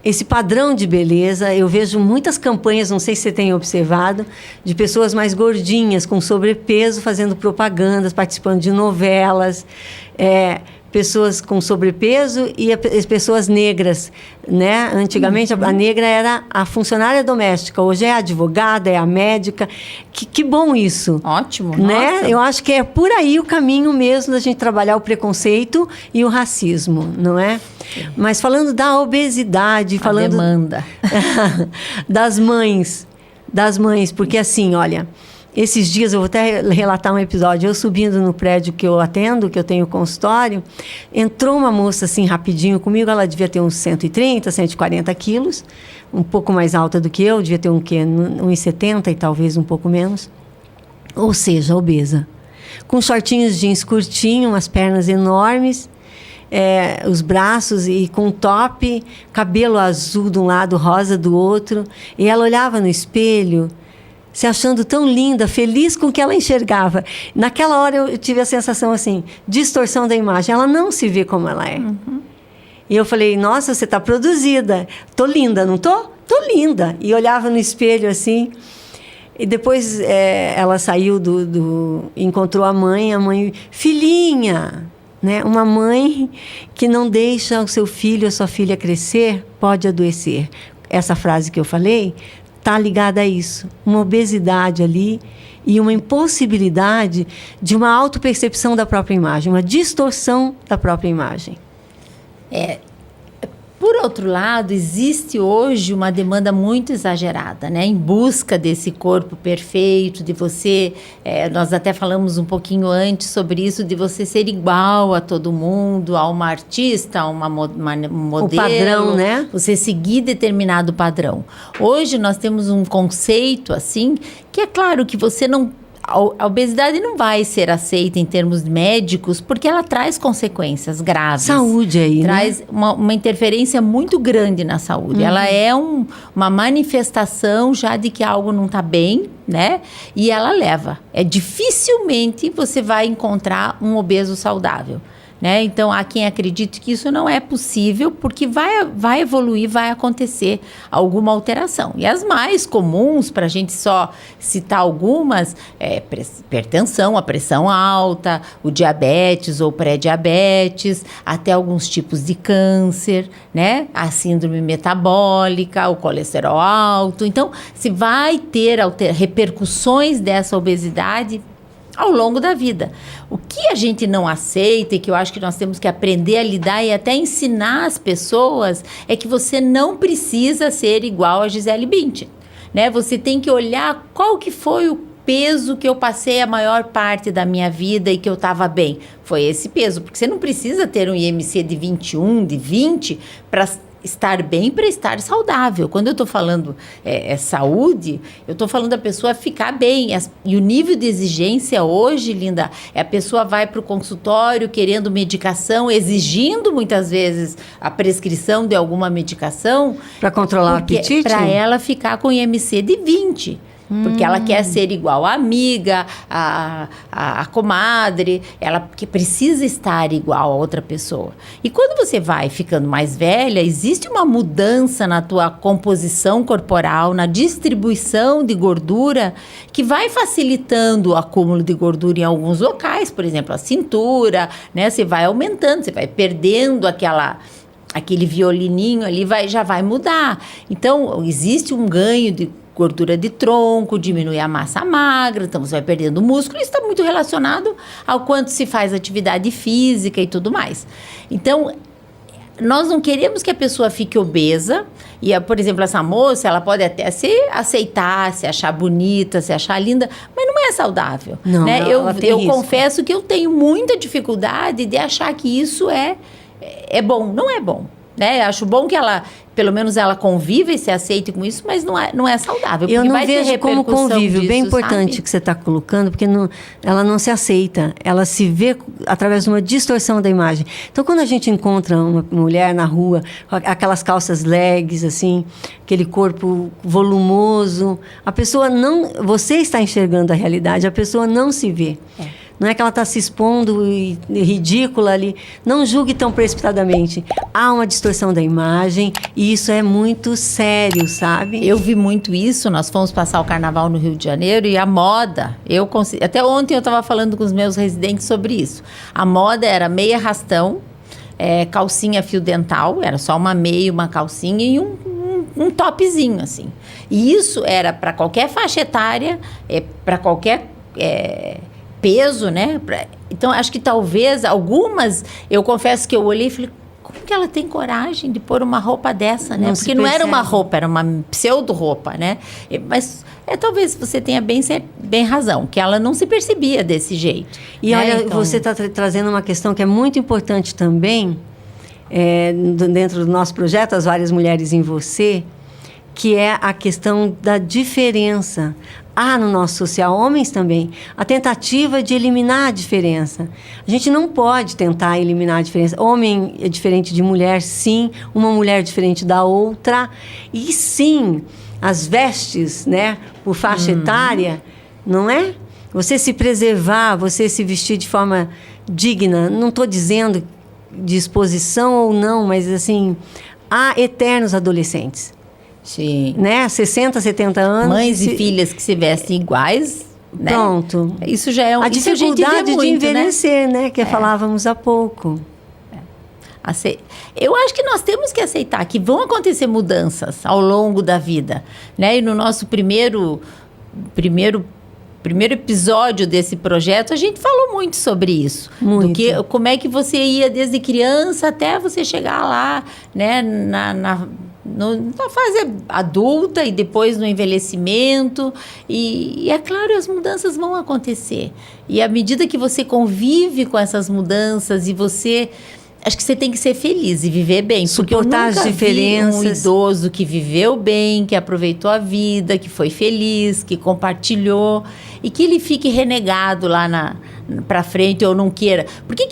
esse padrão de beleza, eu vejo muitas campanhas, não sei se você tem observado, de pessoas mais gordinhas, com sobrepeso, fazendo propagandas, participando de novelas, pessoas com sobrepeso e as pessoas negras, né? Antigamente a negra era a funcionária doméstica, hoje é a advogada, é a médica. Que bom isso. Ótimo, né? Nossa. Eu acho que é por aí o caminho mesmo da gente trabalhar o preconceito e o racismo, não é? Sim. Mas falando da obesidade, falando demanda das mães, porque assim, olha, esses dias, eu vou até relatar um episódio, eu subindo no prédio que eu atendo, que eu tenho consultório, entrou uma moça assim rapidinho comigo, ela devia ter uns 130, 140 quilos, um pouco mais alta do que eu, devia ter uns 1,70 e talvez um pouco menos, ou seja, obesa. Com shortinhos jeans curtinho, umas pernas enormes, os braços e com top, cabelo azul de um lado, rosa do outro, e ela olhava no espelho, se achando tão linda, feliz com o que ela enxergava. Naquela hora eu tive a sensação assim, distorção da imagem. Ela não se vê como ela é. Uhum. E eu falei, nossa, você está produzida. Tô linda, não tô? Tô linda. E olhava no espelho assim. E depois ela saiu encontrou a mãe, filhinha, né? Uma mãe que não deixa o seu filho, a sua filha crescer, pode adoecer. Essa frase que eu falei está ligada a isso, uma obesidade ali e uma impossibilidade de uma autopercepção da própria imagem, uma distorção da própria imagem. Por outro lado, existe hoje uma demanda muito exagerada, né? Em busca desse corpo perfeito, de você... nós até falamos um pouquinho antes sobre isso, de você ser igual a todo mundo, a uma artista, a uma modelo. O padrão, né? Você seguir determinado padrão. Hoje nós temos um conceito, assim, que é claro que você não... A obesidade não vai ser aceita em termos médicos porque ela traz consequências graves. Saúde aí, traz, né? Uma interferência muito grande na saúde. Ela é uma manifestação já de que algo não está bem, né? E ela leva. Dificilmente você vai encontrar um obeso saudável. Né? Então, há quem acredite que isso não é possível porque vai evoluir, vai acontecer alguma alteração. E as mais comuns, para a gente só citar algumas, hipertensão, a pressão alta, o diabetes ou pré-diabetes, até alguns tipos de câncer, né? A síndrome metabólica, o colesterol alto. Então, se vai ter repercussões dessa obesidade ao longo da vida. O que a gente não aceita e que eu acho que nós temos que aprender a lidar e até ensinar as pessoas é que você não precisa ser igual a Gisele Bündchen, né? Você tem que olhar qual que foi o peso que eu passei a maior parte da minha vida e que eu estava bem. Foi esse peso, porque você não precisa ter um IMC de 21, de 20 para estar bem, para estar saudável. Quando eu estou falando saúde, eu estou falando da pessoa ficar bem. E o nível de exigência hoje, Linda, a pessoa vai para o consultório querendo medicação, exigindo muitas vezes a prescrição de alguma medicação. Para controlar o apetite? Para ela ficar com IMC de 20. Porque ela quer ser igual à amiga, a comadre, ela que precisa estar igual a outra pessoa. E quando você vai ficando mais velha, existe uma mudança na tua composição corporal, na distribuição de gordura, que vai facilitando o acúmulo de gordura em alguns locais, por exemplo, a cintura, né? Você vai aumentando, você vai perdendo aquele violininho ali, já vai mudar. Então, existe um ganho de gordura de tronco, diminui a massa magra, então você vai perdendo músculo. Isso está muito relacionado ao quanto se faz atividade física e tudo mais. Então, nós não queremos que a pessoa fique obesa. E, por exemplo, essa moça, ela pode até se aceitar, se achar bonita, se achar linda, mas não é saudável. Não, né? Eu risco. confesso que eu tenho muita dificuldade de achar que isso é bom. Não é bom. Né? Acho bom que ela, pelo menos ela conviva e se aceite com isso, mas não é saudável. Eu não vai ter vejo como convívio, disso, bem importante sabe? que você está colocando, porque ela não se aceita, ela se vê através de uma distorção da imagem. Então, quando a gente encontra uma mulher na rua, aquelas calças legs, assim, aquele corpo volumoso, a pessoa não... Você está enxergando a realidade, a pessoa não se vê. Não é que ela está se expondo e ridícula ali. Não julgue tão precipitadamente. Há uma distorção da imagem e isso é muito sério, sabe? Eu vi muito isso. Nós fomos passar o carnaval no Rio de Janeiro e a moda... Até ontem eu estava falando com os meus residentes sobre isso. A moda era meia rastão, calcinha fio dental, era só uma meia, uma calcinha e um topzinho, assim. E isso era para qualquer faixa etária, para qualquer... peso, né? Então, acho que talvez algumas... Eu confesso que eu olhei e falei, como que ela tem coragem de pôr uma roupa dessa, né? Porque não era uma roupa, era uma pseudo-roupa, né? Mas talvez você tenha bem razão, que ela não se percebia desse jeito. E né? olha, Então, você está trazendo uma questão que é muito importante também, dentro do nosso projeto, As Várias Mulheres em Você, que é a questão da diferença. Há no nosso social, homens também, a tentativa de eliminar a diferença. A gente não pode tentar eliminar a diferença. Homem é diferente de mulher, sim. Uma mulher diferente da outra. E sim, as vestes, né, por faixa etária, não é? Você se preservar, você se vestir de forma digna. Não estou dizendo de exposição ou não, mas assim, há eternos adolescentes. Sim. Né? 60, 70 anos. Mães e filhas que se vestem iguais. Né? Pronto. Isso já é a dificuldade de envelhecer, né? Que falávamos há pouco. Eu acho que nós temos que aceitar que vão acontecer mudanças ao longo da vida. Né? E no nosso primeiro episódio desse projeto, a gente falou muito sobre isso. Muito. Como é que você ia desde criança até você chegar lá, né, na fase adulta e depois no envelhecimento. E é claro, as mudanças vão acontecer. E à medida que você convive com essas mudanças e você... Acho que você tem que ser feliz e viver bem. Suportar porque eu nunca as diferenças. vi um idoso que viveu bem, que aproveitou a vida, que foi feliz, que compartilhou e que ele fique renegado lá pra frente ou não queira. Por que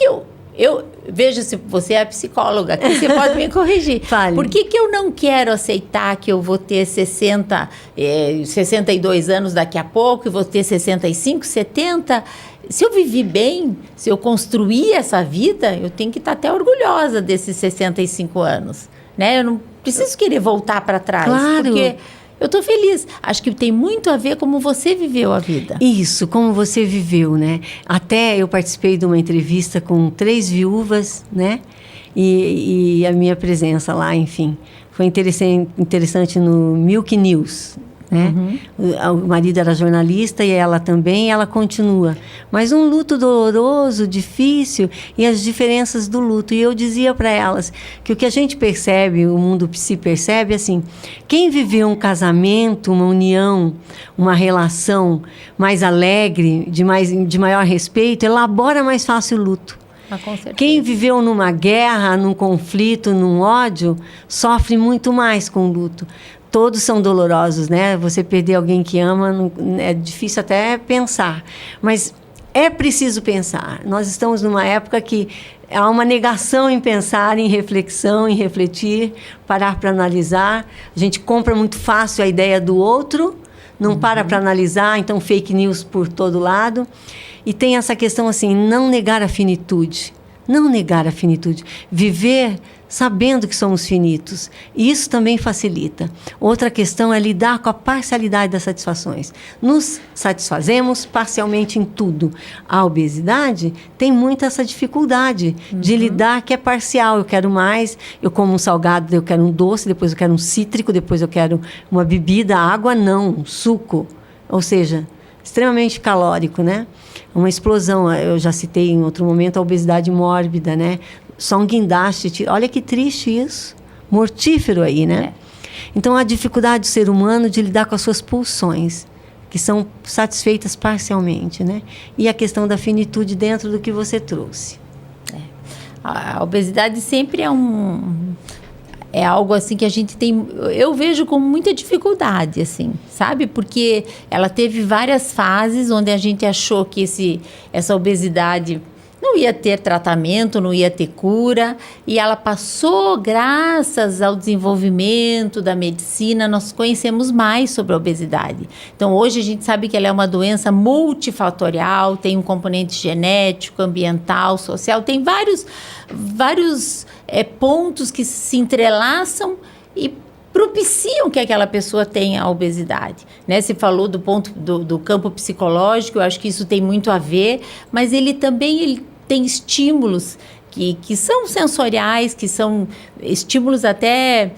eu veja, se você é a psicóloga aqui, você pode me corrigir. Fale. Por que eu não quero aceitar que eu vou ter 62 anos daqui a pouco e vou ter 65, 70? Se eu vivi bem, se eu construí essa vida, eu tenho que estar até orgulhosa desses 65 anos. Né? Eu não preciso querer voltar para trás. Claro. Porque eu estou feliz. Acho que tem muito a ver como você viveu a vida. Isso, como você viveu, né? Até eu participei de uma entrevista com 3 viúvas, né? E a minha presença lá, enfim, foi interessante no Milk News, né? O marido era jornalista e ela também, e ela continua. Mas um luto doloroso, difícil, e as diferenças do luto. E eu dizia para elas que o que a gente percebe, o mundo se percebe assim, quem viveu um casamento, uma união, uma relação mais alegre, de maior respeito, elabora mais fácil o luto. Com certeza. Quem viveu numa guerra, num conflito, num ódio, sofre muito mais com o luto. Todos são dolorosos, né? Você perder alguém que ama, é difícil até pensar. Mas é preciso pensar. Nós estamos numa época que há uma negação em pensar, em reflexão, em refletir, parar para analisar. A gente compra muito fácil a ideia do outro, não para analisar, então fake news por todo lado. E tem essa questão assim, não negar a finitude. Não negar a finitude. Viver sabendo que somos finitos. E isso também facilita. Outra questão é lidar com a parcialidade das satisfações. Nos satisfazemos parcialmente em tudo. A obesidade tem muito essa dificuldade de lidar que é parcial. Eu quero mais, eu como um salgado, eu quero um doce, depois eu quero um cítrico, depois eu quero uma bebida, água não, um suco. Ou seja, extremamente calórico, né? Uma explosão, eu já citei em outro momento a obesidade mórbida, né? Só um guindaste, olha que triste isso, mortífero aí, né? Então, a dificuldade do ser humano de lidar com as suas pulsões, que são satisfeitas parcialmente, né? E a questão da finitude dentro do que você trouxe. A obesidade sempre é algo assim que a gente tem, eu vejo com muita dificuldade, assim, sabe? Porque ela teve várias fases onde a gente achou que essa obesidade não ia ter tratamento, não ia ter cura, e ela passou, graças ao desenvolvimento da medicina, nós conhecemos mais sobre a obesidade. Então, hoje a gente sabe que ela é uma doença multifatorial, tem um componente genético, ambiental, social, tem vários pontos que se entrelaçam e propiciam que aquela pessoa tenha a obesidade, né? Você falou do ponto do campo psicológico, eu acho que isso tem muito a ver, mas ele tem estímulos que são sensoriais, que são estímulos até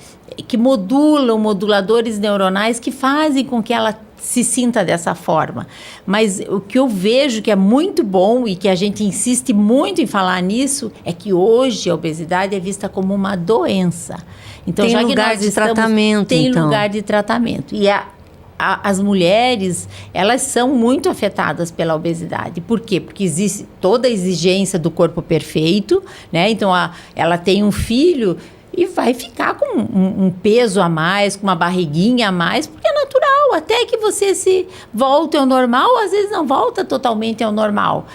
que moduladores neuronais que fazem com que ela se sinta dessa forma. Mas o que eu vejo que é muito bom e que a gente insiste muito em falar nisso é que hoje a obesidade é vista como uma doença. Então, tem já lugar que nós de tratamento, tem então. lugar de tratamento. E as mulheres, elas são muito afetadas pela obesidade. Por quê? Porque existe toda a exigência do corpo perfeito, né? Então, ela tem um filho e vai ficar com um peso a mais, com uma barriguinha a mais, porque é natural, até que você se volte ao normal, às vezes não volta totalmente ao normal.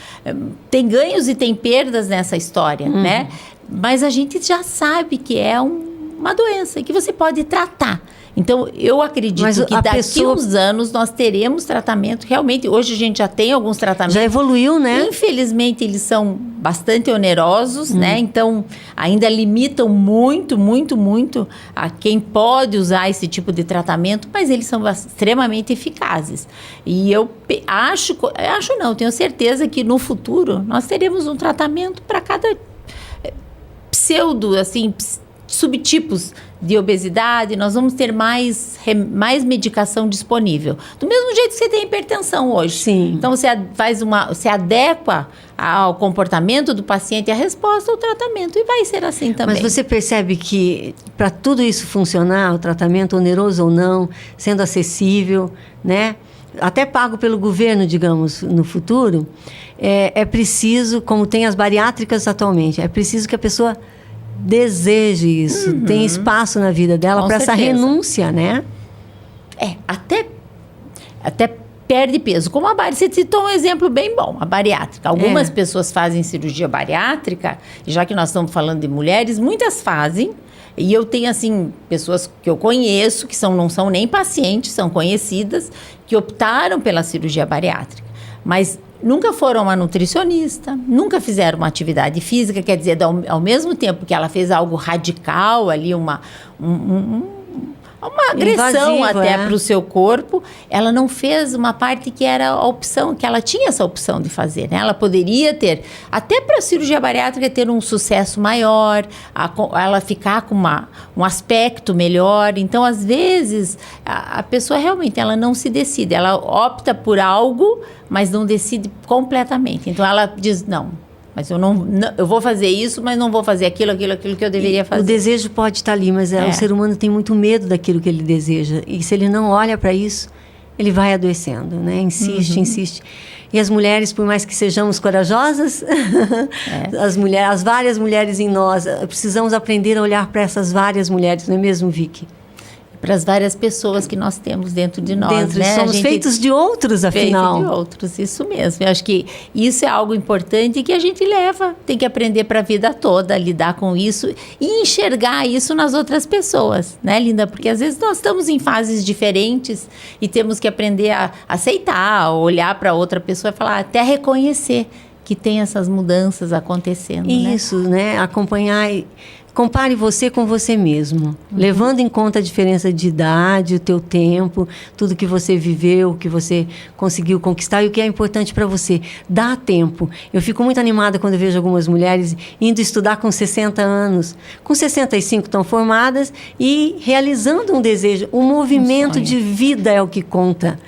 Tem ganhos e tem perdas nessa história, né? Mas a gente já sabe que é uma doença e que você pode tratar. Então, eu acredito que daqui a uns anos nós teremos tratamento. Realmente, hoje a gente já tem alguns tratamentos. Já evoluiu, né? Infelizmente, eles são bastante onerosos, né? Então, ainda limitam muito, muito, muito a quem pode usar esse tipo de tratamento, mas eles são extremamente eficazes. E eu tenho certeza que no futuro nós teremos um tratamento para cada subtipos de obesidade, nós vamos ter mais medicação disponível. Do mesmo jeito que você tem hipertensão hoje. Sim. Então, você adequa ao comportamento do paciente a resposta ao tratamento e vai ser assim também. Mas você percebe que para tudo isso funcionar, o tratamento oneroso ou não, sendo acessível, né? Até pago pelo governo, digamos, no futuro, é preciso, como tem as bariátricas atualmente, é preciso que a pessoa deseje isso, tem espaço na vida dela para essa renúncia, né? Até perde peso. Como você citou um exemplo bem bom, a bariátrica. Algumas pessoas fazem cirurgia bariátrica, já que nós estamos falando de mulheres, muitas fazem. E eu tenho, assim, pessoas que eu conheço, que não são nem pacientes, são conhecidas, que optaram pela cirurgia bariátrica. Mas nunca foram a uma nutricionista, nunca fizeram uma atividade física, quer dizer, ao mesmo tempo que ela fez algo radical ali, uma agressão invasivo, até para o seu corpo, ela não fez uma parte que era a opção, que ela tinha essa opção de fazer, né? Ela poderia ter, até para a cirurgia bariátrica ter um sucesso maior, ela ficar com um aspecto melhor. Então, às vezes, a pessoa realmente ela não se decide, ela opta por algo, mas não decide completamente. Então, ela diz, não, mas eu vou fazer isso, mas não vou fazer aquilo que eu deveria fazer. O desejo pode estar ali, mas o ser humano tem muito medo daquilo que ele deseja. E se ele não olha para isso, ele vai adoecendo, né? Insiste. E as mulheres, por mais que sejamos corajosas, as várias mulheres em nós, precisamos aprender a olhar para essas várias mulheres, não é mesmo, Vicky? para as várias pessoas que nós temos dentro de nós, né? Somos feitos de outros, afinal. Feitos de outros, isso mesmo. Eu acho que isso é algo importante que a gente leva, tem que aprender para a vida toda, lidar com isso e enxergar isso nas outras pessoas, né, Linda? Porque às vezes nós estamos em fases diferentes e temos que aprender a aceitar, olhar para outra pessoa e falar, até reconhecer que tem essas mudanças acontecendo, né? Isso, né? Acompanhar. Compare você com você mesmo, levando em conta a diferença de idade, o teu tempo, tudo que você viveu, que você conseguiu conquistar e o que é importante para você. Dá tempo. Eu fico muito animada quando eu vejo algumas mulheres indo estudar com 60 anos. Com 65 estão formadas e realizando um desejo. O movimento de vida é o que conta.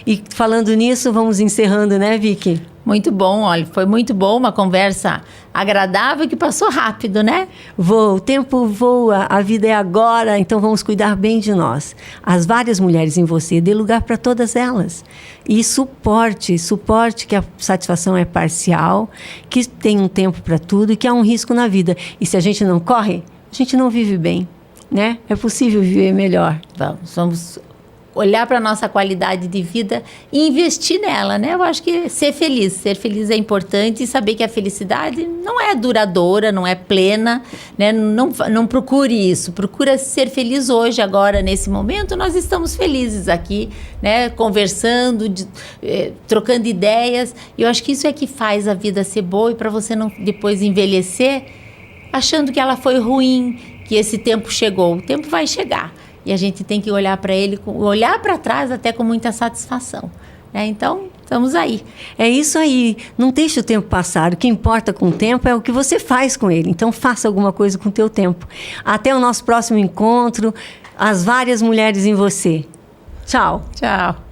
E falando nisso, vamos encerrando, né, Vicky? Muito bom, olha, foi muito bom, uma conversa agradável que passou rápido, né? Voa, o tempo voa, a vida é agora, então vamos cuidar bem de nós. As várias mulheres em você, dê lugar para todas elas. E suporte que a satisfação é parcial, que tem um tempo para tudo e que há um risco na vida. E se a gente não corre, a gente não vive bem, né? É possível viver melhor. Vamos olhar para a nossa qualidade de vida e investir nela, né? Eu acho que ser feliz é importante e saber que a felicidade não é duradoura, não é plena, né? Não procure isso, procura ser feliz hoje, agora, nesse momento, nós estamos felizes aqui, né? Conversando, trocando ideias, e eu acho que isso é que faz a vida ser boa e para você não depois envelhecer achando que ela foi ruim, que esse tempo chegou. O tempo vai chegar. E a gente tem que olhar para ele, olhar para trás até com muita satisfação. Então, estamos aí. É isso aí. Não deixe o tempo passar. O que importa com o tempo é o que você faz com ele. Então, faça alguma coisa com o teu tempo. Até o nosso próximo encontro. As várias mulheres em você. Tchau. Tchau.